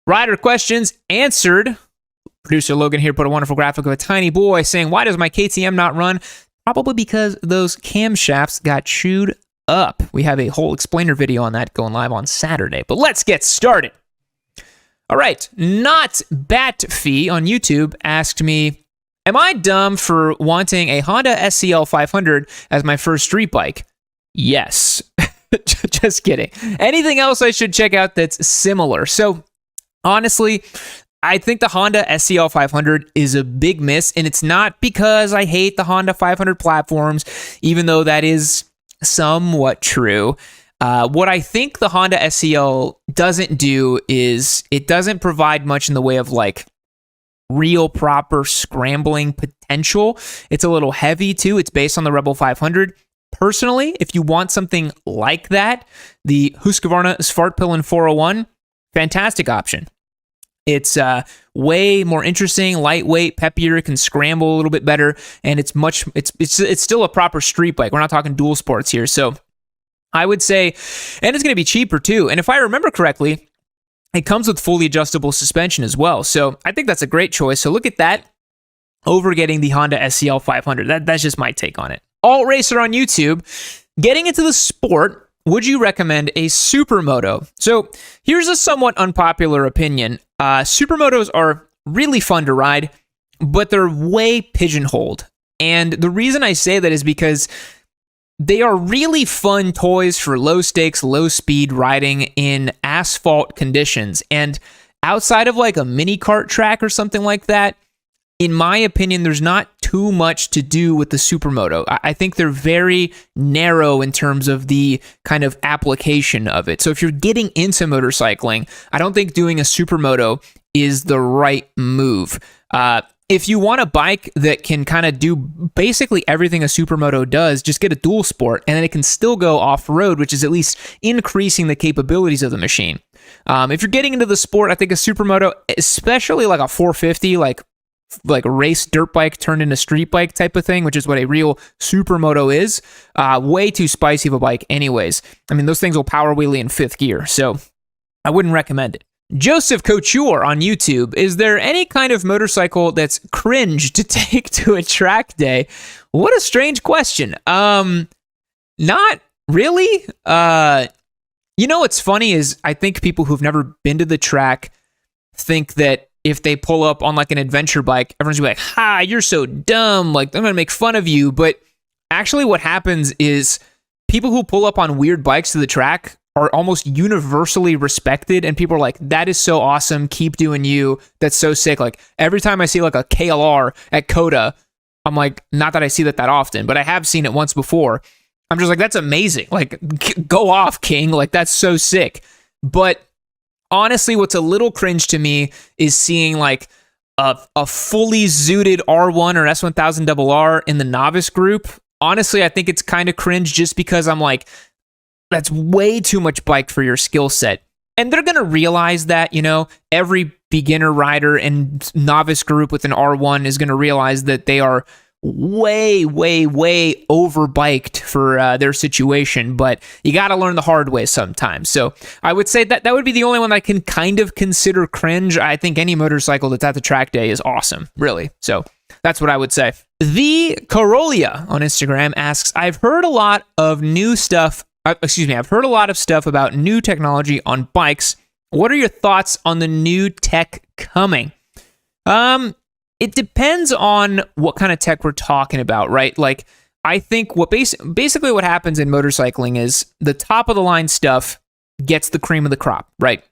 Rider questions answered. Producer Logan here put a wonderful graphic of a tiny boy saying, why does my KTM not run? Probably because those camshafts got chewed up. We have a whole explainer video on that going live on Saturday. But let's get started. All right, Not Batfee on YouTube asked me, am I dumb for wanting a Honda SCL 500 as my first street bike? Yes. Just kidding. Anything else I should check out that's similar? So, honestly, I think the Honda SCL 500 is a big miss, and it's not because I hate the Honda 500 platforms, even though that is somewhat true. What I think the Honda SCL doesn't do is it doesn't provide much in the way of like real proper scrambling potential. It's a little heavy too. It's based on the Rebel 500. Personally, if you want something like that, the Husqvarna Svartpillen 401, fantastic option. It's way more interesting, lightweight, peppier, can scramble a little bit better, and it's still a proper street bike. We're not talking dual sports here. So I would say, and it's going to be cheaper too. And if I remember correctly, it comes with fully adjustable suspension as well. So I think that's a great choice. So look at that over getting the Honda SCL 500. That's just my take on it. Alt Racer on YouTube, getting into the sport, would you recommend a Supermoto? So here's a somewhat unpopular opinion. Supermotos are really fun to ride, but they're way pigeonholed. And the reason I say that is because they are really fun toys for low stakes, low speed riding in asphalt conditions. And outside of like a mini kart track or something like that, in my opinion, there's not too much to do with the Supermoto. I think they're very narrow in terms of the kind of application of it. So if you're getting into motorcycling, I don't think doing a Supermoto is the right move. If you want a bike that can kind of do basically everything a Supermoto does, just get a dual sport, and then it can still go off-road, which is at least increasing the capabilities of the machine. If you're getting into the sport, I think a Supermoto, especially like a 450, like a race dirt bike turned into street bike type of thing, which is what a real Supermoto is, way too spicy of a bike anyways. I mean, those things will power wheelie in fifth gear, so I wouldn't recommend it. Joseph Couture on YouTube, is there any kind of motorcycle that's cringe to take to a track day? What a strange question. Not really. You know what's funny is I think people who've never been to the track think that if they pull up on like an adventure bike, everyone's gonna be like, ha, you're so dumb, like I'm gonna make fun of you. But actually what happens is people who pull up on weird bikes to the track are almost universally respected, and people are like, that is so awesome, keep doing you, that's so sick. Like every time I see like a KLR at Coda, I'm like, not that I see that often, but I have seen it once before. I'm just like, that's amazing, like go off, king, like that's so sick. But honestly, what's a little cringe to me is seeing like a fully zooted R1 or S1000RR in the novice group. Honestly, I think it's kind of cringe just because I'm like, that's way too much bike for your skill set. And they're going to realize that, you know, every beginner rider and novice group with an R1 is going to realize that they are way overbiked for their situation, but you got to learn the hard way sometimes. So I would say that would be the only one that I can kind of consider cringe. I think any motorcycle that's at the track day is awesome, really. So that's what I would say. The Corolla on Instagram asks, I've heard a lot of stuff about new technology on bikes. What are your thoughts on the new tech coming? It depends on what kind of tech we're talking about, right? Like, I think basically what happens in motorcycling is the top of the line stuff gets the cream of the crop, right?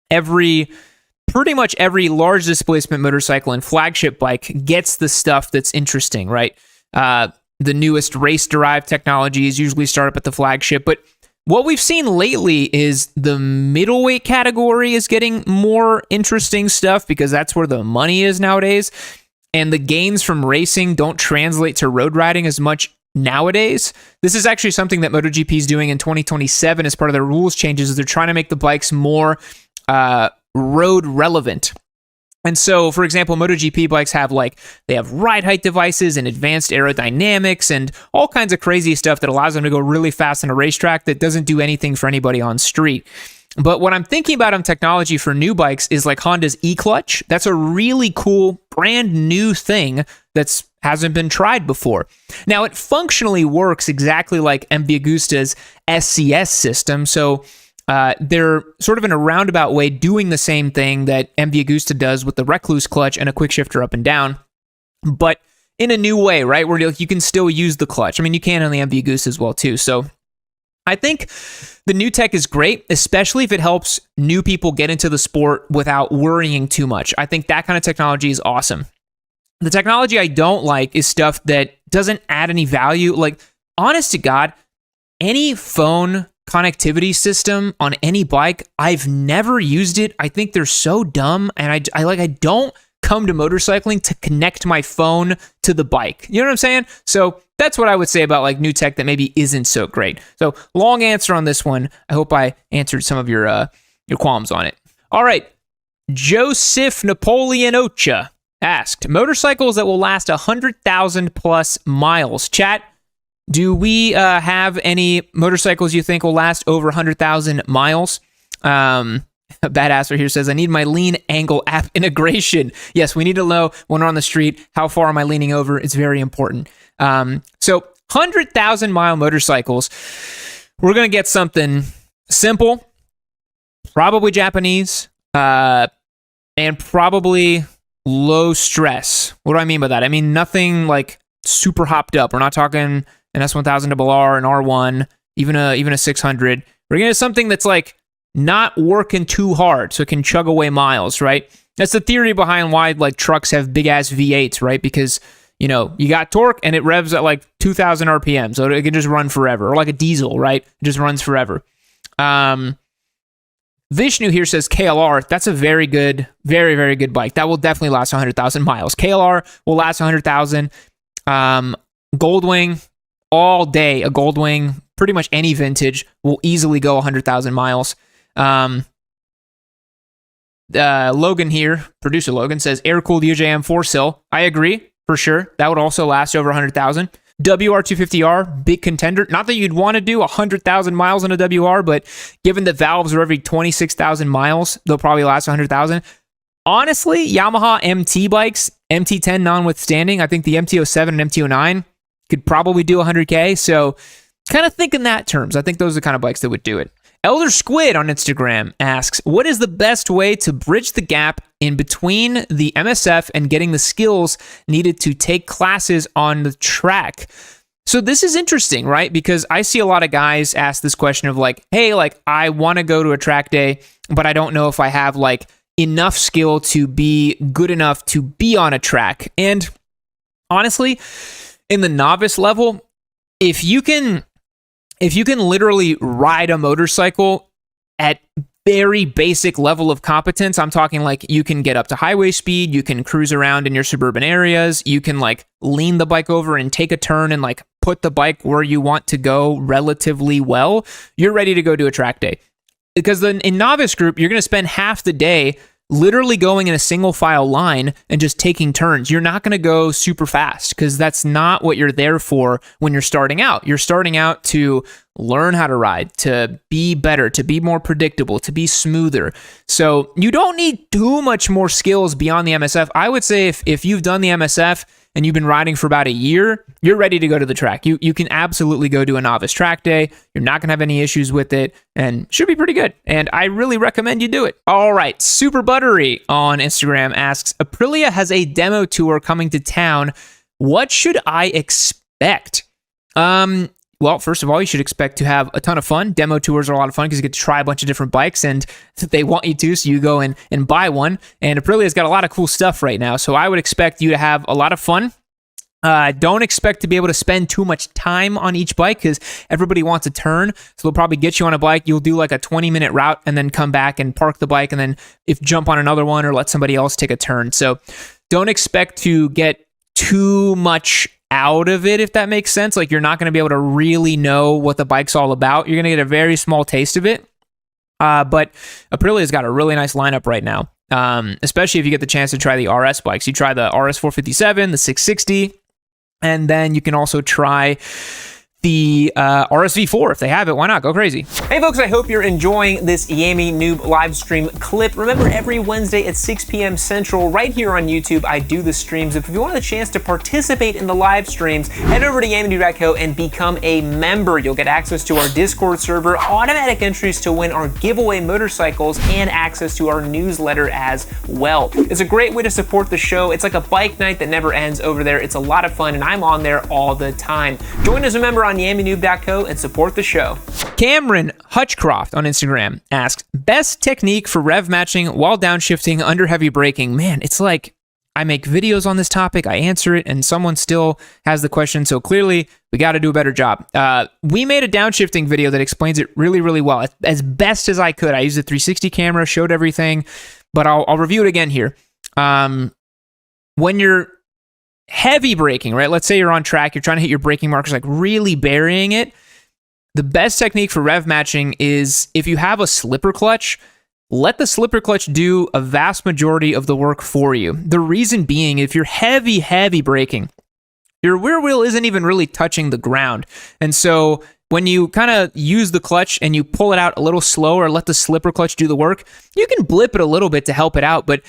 Pretty much every large displacement motorcycle and flagship bike gets the stuff that's interesting, right? The newest race-derived technologies usually start up at the flagship, but what we've seen lately is the middleweight category is getting more interesting stuff because that's where the money is nowadays, and the gains from racing don't translate to road riding as much nowadays. This is actually something that MotoGP is doing in 2027 as part of their rules changes, is they're trying to make the bikes more road relevant. And so, for example, MotoGP bikes have ride height devices and advanced aerodynamics and all kinds of crazy stuff that allows them to go really fast on a racetrack that doesn't do anything for anybody on street. But what I'm thinking about on technology for new bikes is like Honda's e-clutch. That's a really cool, brand new thing that's hasn't been tried before. Now, it functionally works exactly like MV Agusta's SCS system. So they're sort of in a roundabout way doing the same thing that MV Agusta does with the Recluse clutch and a quick shifter up and down, but in a new way, right? Where you can still use the clutch. I mean, you can on the MV Agusta as well, too. So I think the new tech is great, especially if it helps new people get into the sport without worrying too much. I think that kind of technology is awesome. The technology I don't like is stuff that doesn't add any value. Like, honest to God, any phone connectivity system on any bike, I've never used it. I think they're so dumb, and I don't come to motorcycling to connect my phone to the bike. You know what I'm saying? So that's what I would say about like new tech that maybe isn't so great. So long answer on this one. I hope I answered some of your qualms on it. All right. Joseph Napoleon Ocha asked, motorcycles that will last 100,000 plus miles. Chat, do we have any motorcycles you think will last over 100,000 miles? Badasser here says, I need my lean angle app integration. Yes, we need to know when we're on the street, how far am I leaning over? It's very important. So 100,000 mile motorcycles, we're going to get something simple, probably Japanese, and probably low stress. What do I mean by that? I mean, nothing like super hopped up. We're not talking an S1000RR, an R1, even a 600. We're going to get something that's like not working too hard so it can chug away miles, right? That's the theory behind why like trucks have big ass V8s, right? Because, you know, you got torque and it revs at like 2,000 RPM, so it can just run forever. Or like a diesel, right? It just runs forever. Vishnu here says KLR. That's a very good, very, very good bike. That will definitely last 100,000 miles. KLR will last 100,000. Goldwing, all day. A Goldwing, pretty much any vintage, will easily go 100,000 miles. Logan here, producer Logan, says air-cooled UJM 4-sill. I agree, for sure. That would also last over 100,000. WR250R, big contender. Not that you'd want to do 100,000 miles on a WR, but given that valves are every 26,000 miles, they'll probably last 100,000. Honestly, Yamaha MT bikes, MT10 notwithstanding, I think the MT-07 and MT-09 could probably do 100K, so kind of think in that terms. I think those are the kind of bikes that would do it. Elder Squid on Instagram asks, what is the best way to bridge the gap in between the MSF and getting the skills needed to take classes on the track? So this is interesting, right? Because I see a lot of guys ask this question of like, hey, like I want to go to a track day, but I don't know if I have like enough skill to be good enough to be on a track. And honestly, in the novice level, if you can literally ride a motorcycle at very basic level of competence, I'm talking like you can get up to highway speed, you can cruise around in your suburban areas, you can like lean the bike over and take a turn and like put the bike where you want to go relatively well, you're ready to go to a track day. Because then in novice group, you're going to spend half the day literally going in a single file line and just taking turns. You're not going to go super fast because that's not what you're there for when you're starting out. You're starting out to learn how to ride, to be better, to be more predictable, to be smoother. So you don't need too much more skills beyond the MSF. I would say if you've done the MSF and you've been riding for about a year, you're ready to go to the track. You can absolutely go to a novice track day. You're not going to have any issues with it and should be pretty good. And I really recommend you do it. All right. Super Buttery on Instagram asks, Aprilia has a demo tour coming to town. What should I expect? Well, first of all, you should expect to have a ton of fun. Demo tours are a lot of fun because you get to try a bunch of different bikes and they want you to, so you go and buy one. And Aprilia's got a lot of cool stuff right now, so I would expect you to have a lot of fun. Don't expect to be able to spend too much time on each bike because everybody wants a turn. So they'll probably get you on a bike. You'll do like a 20-minute route and then come back and park the bike and then jump on another one or let somebody else take a turn. So don't expect to get too much out of it, if that makes sense. Like you're not going to be able to really know what the bike's all about. You're going to get a very small taste of it. But Aprilia's got a really nice lineup right now, especially if you get the chance to try the RS bikes. You try the RS 457, the 660, and then you can also try the RSV4 if they have it. Why not? Go crazy. Hey folks, I hope you're enjoying this Yammie Noob live stream clip. Remember, every Wednesday at 6 p.m. Central, right here on YouTube, I do the streams. If you want a chance to participate in the live streams, head over to yammie-noob.co and become a member. You'll get access to our Discord server, automatic entries to win our giveaway motorcycles, and access to our newsletter as well. It's a great way to support the show. It's like a bike night that never ends over there. It's a lot of fun, and I'm on there all the time. Join as a member on yammie-noob.co and support the show. Cameron Hutchcroft on Instagram asks, best technique for rev matching while downshifting under heavy braking. Man, it's like I make videos on this topic, I answer it, and someone still has the question, so clearly we got to do a better job. We made a downshifting video that explains it really, really well, as best as I could. I used a 360 camera, showed everything, but I'll review it again here. When you're heavy braking, right? Let's say you're on track, you're trying to hit your braking markers, like really burying it. The best technique for rev matching is if you have a slipper clutch, let the slipper clutch do a vast majority of the work for you. The reason being, if you're heavy braking, your rear wheel isn't even really touching the ground. And so when you kind of use the clutch and you pull it out a little slower, let the slipper clutch do the work, you can blip it a little bit to help it out, but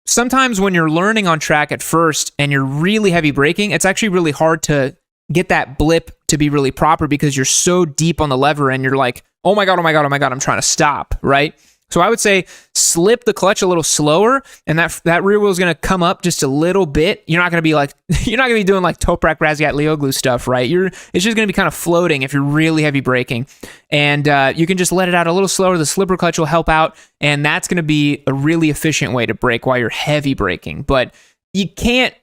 sometimes when you're learning on track at first and you're really heavy braking, it's actually really hard to get that blip to be really proper because you're so deep on the lever and you're like, oh my God, I'm trying to stop, right? So I would say slip the clutch a little slower, and that rear wheel is going to come up just a little bit. You're not going to be like, you're not going to be doing like Toprak Razgat Leoglu stuff, right? It's just going to be kind of floating if you're really heavy braking, and you can just let it out a little slower. The slipper clutch will help out, and that's going to be a really efficient way to brake while you're heavy braking. But you can't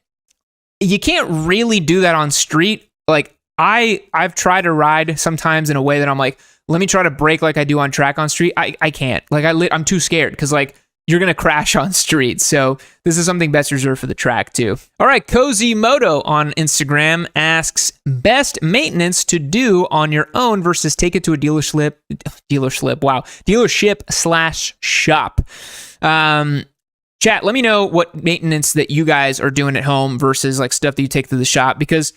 really do that on street. Like I've tried to ride sometimes in a way that I'm like, let me try to brake like I do on track on street. I can't. Like I'm too scared because like you're gonna crash on street. So this is something best reserved for the track too. All right, Cozy Moto on Instagram asks, best maintenance to do on your own versus take it to a dealership. Wow, dealership/shop. Chat, let me know what maintenance that you guys are doing at home versus like stuff that you take to the shop, because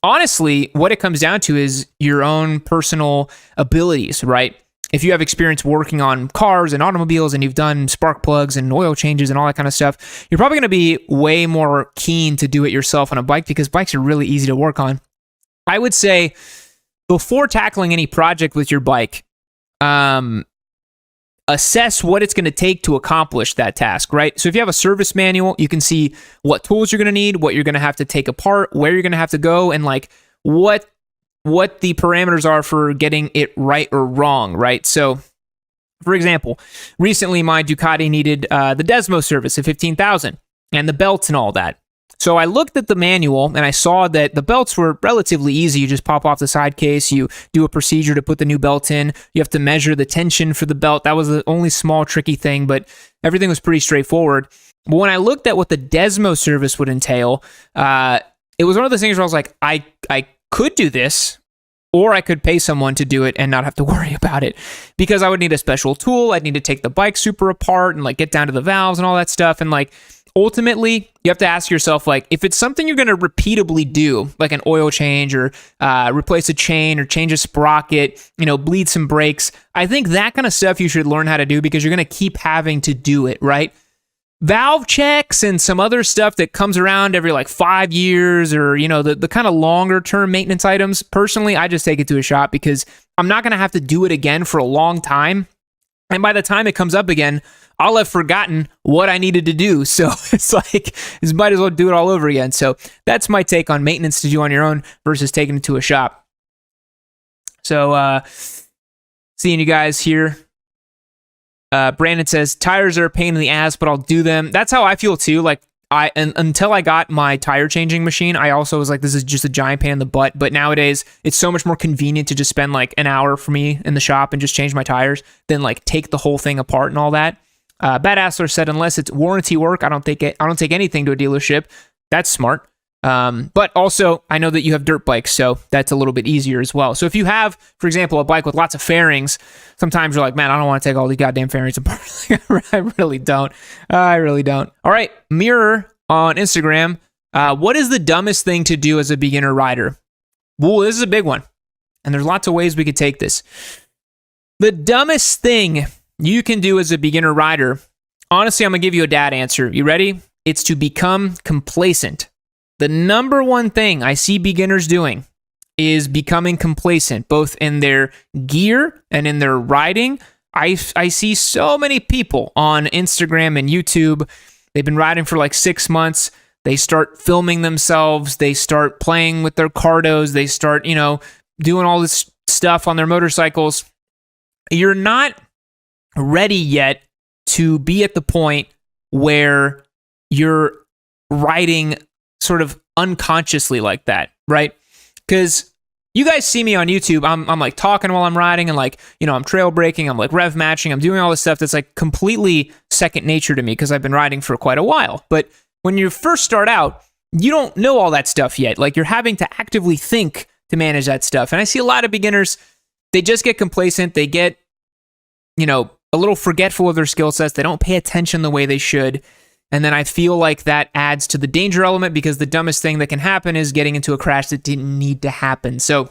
honestly, what it comes down to is your own personal abilities, right? If you have experience working on cars and automobiles and you've done spark plugs and oil changes and all that kind of stuff, you're probably going to be way more keen to do it yourself on a bike because bikes are really easy to work on. I would say before tackling any project with your bike, assess what it's going to take to accomplish that task, right? So if you have a service manual, you can see what tools you're going to need, what you're going to have to take apart, where you're going to have to go, and like what the parameters are for getting it right or wrong, right? So for example, recently my Ducati needed the Desmo service at 15,000 and the belts and all that. So I looked at the manual and I saw that the belts were relatively easy. You just pop off the side case, you do a procedure to put the new belt in, you have to measure the tension for the belt. That was the only small tricky thing, but everything was pretty straightforward. But when I looked at what the Desmo service would entail, it was one of those things where I was like, I could do this, or I could pay someone to do it and not have to worry about it, because I would need a special tool. I'd need to take the bike super apart and like get down to the valves and all that stuff. And like, ultimately, you have to ask yourself, like, if it's something you're going to repeatably do, like an oil change or replace a chain or change a sprocket, bleed some brakes, I think that kind of stuff you should learn how to do because you're going to keep having to do it, right? Valve checks and some other stuff that comes around every like 5 years or, the kind of longer term maintenance items. Personally, I just take it to a shop because I'm not going to have to do it again for a long time. And by the time it comes up again, I'll have forgotten what I needed to do. So it's like, you might as well do it all over again. So that's my take on maintenance to do on your own versus taking it to a shop. So seeing you guys here. Brandon says, tires are a pain in the ass, but I'll do them. That's how I feel too. Like until I got my tire changing machine, I also was like, this is just a giant pain in the butt. But nowadays, it's so much more convenient to just spend like an hour for me in the shop and just change my tires than like take the whole thing apart and all that. Badassler said, unless it's warranty work, I don't take anything to a dealership. That's smart. But also, I know that you have dirt bikes, so that's a little bit easier as well. So if you have, for example, a bike with lots of fairings, sometimes you're like, man, I don't want to take all these goddamn fairings apart. I really don't. All right, Mirror on Instagram. What is the dumbest thing to do as a beginner rider? Well, this is a big one. and there's lots of ways we could take this. The dumbest thing you can do as a beginner rider, honestly, I'm going to give you a dad answer. You ready? It's to become complacent. The number one thing I see beginners doing is becoming complacent, both in their gear and in their riding. I see so many people on Instagram and YouTube. They've been riding for like 6 months. They start filming themselves. They start playing with their cardos. They start, doing all this stuff on their motorcycles. You're not ready yet to be at the point where you're riding sort of unconsciously like that, right? Because you guys see me on YouTube, I'm like talking while I'm riding, and like, I'm trail braking, I'm like rev matching, I'm doing all this stuff that's like completely second nature to me because I've been riding for quite a while. But when you first start out, you don't know all that stuff yet. Like, you're having to actively think to manage that stuff. And I see a lot of beginners, they just get complacent, they get, a little forgetful of their skill sets, they don't pay attention the way they should. And then I feel like that adds to the danger element, because the dumbest thing that can happen is getting into a crash that didn't need to happen. So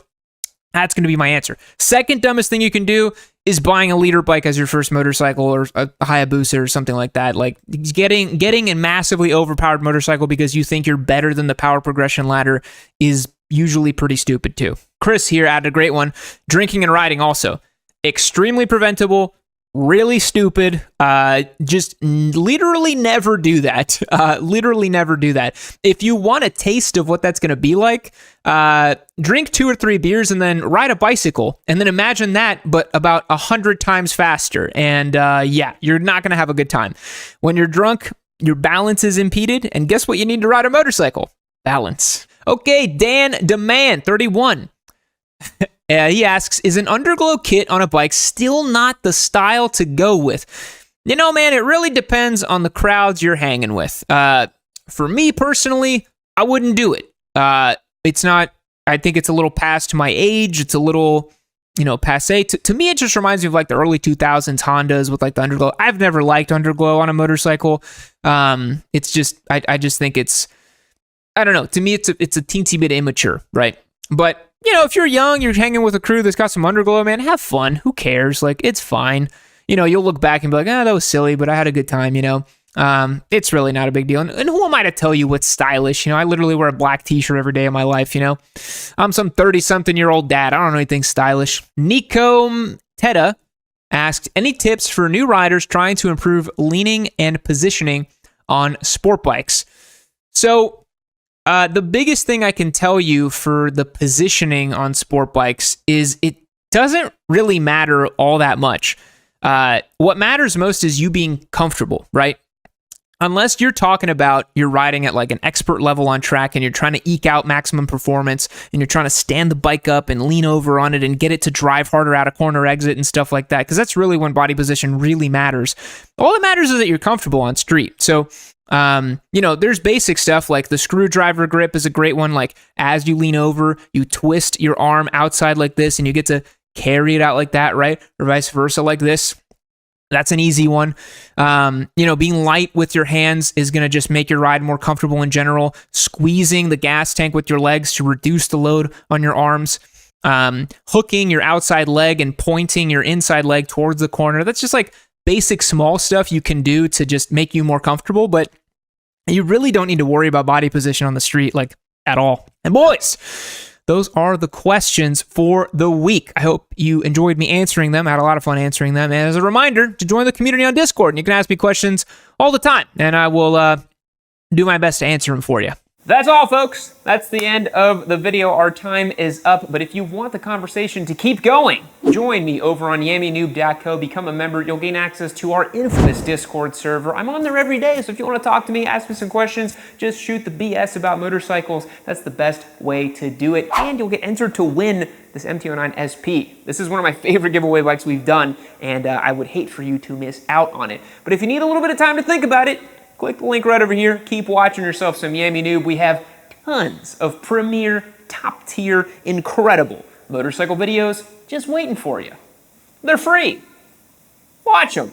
that's going to be my answer. Second dumbest thing you can do is buying a leader bike as your first motorcycle, or a Hayabusa or something like that. Like, getting a massively overpowered motorcycle because you think you're better than the power progression ladder is usually pretty stupid too. Chris here added a great one. Drinking and riding also. Extremely preventable. Really stupid. Just literally never do that. Literally never do that. If you want a taste of what that's going to be like, drink 2 or 3 beers and then ride a bicycle. And then imagine that, but about 100 times faster. And you're not going to have a good time. When you're drunk, your balance is impeded. And guess what you need to ride a motorcycle? Balance. Okay, Dan Demand, 31. He asks, is an Underglow kit on a bike still not the style to go with? Man, it really depends on the crowds you're hanging with. For me personally, I wouldn't do it. It's not, I think it's a little past my age. It's a little, passe. To me, it just reminds me of like the early 2000s Hondas with like the Underglow. I've never liked Underglow on a motorcycle. It's just, I just think it's, I don't know. To me, it's a teensy bit immature, right? But if you're young, you're hanging with a crew that's got some Underglow, man, have fun. Who cares? Like, it's fine. You'll look back and be like, that was silly, but I had a good time, It's really not a big deal. And who am I to tell you what's stylish? I literally wear a black t-shirt every day of my life, I'm some 30-something-year-old dad. I don't know anything stylish. Nico Teta asked, any tips for new riders trying to improve leaning and positioning on sport bikes? So, the biggest thing I can tell you for the positioning on sport bikes is it doesn't really matter all that much. What matters most is you being comfortable, right? Unless you're talking about you're riding at like an expert level on track and you're trying to eke out maximum performance and you're trying to stand the bike up and lean over on it and get it to drive harder out of corner exit and stuff like that, because that's really when body position really matters. All that matters is that you're comfortable on street. So, there's basic stuff like the screwdriver grip is a great one. Like, as you lean over, you twist your arm outside like this and you get to carry it out like that, right? Or vice versa like this. That's an easy one. Being light with your hands is going to just make your ride more comfortable in general. Squeezing the gas tank with your legs to reduce the load on your arms. Hooking your outside leg and pointing your inside leg towards the corner. That's just like basic small stuff you can do to just make you more comfortable, but you really don't need to worry about body position on the street, like, at all. And boys, those are the questions for the week. I hope you enjoyed me answering them. I had a lot of fun answering them. And as a reminder, to join the community on Discord, and you can ask me questions all the time, and I will do my best to answer them for you. That's all, folks. That's the end of the video. Our time is up, but if you want the conversation to keep going, join me over on YammieNoob.co. Become a member. You'll gain access to our infamous Discord server. I'm on there every day, so if you want to talk to me, ask me some questions, just shoot the BS about motorcycles. That's the best way to do it, and you'll get entered to win this MT-09 SP. This is one of my favorite giveaway bikes we've done, and I would hate for you to miss out on it. But if you need a little bit of time to think about it, click the link right over here. Keep watching yourself some Yammie Noob. We have tons of premier, top-tier, incredible motorcycle videos just waiting for you. They're free. Watch them.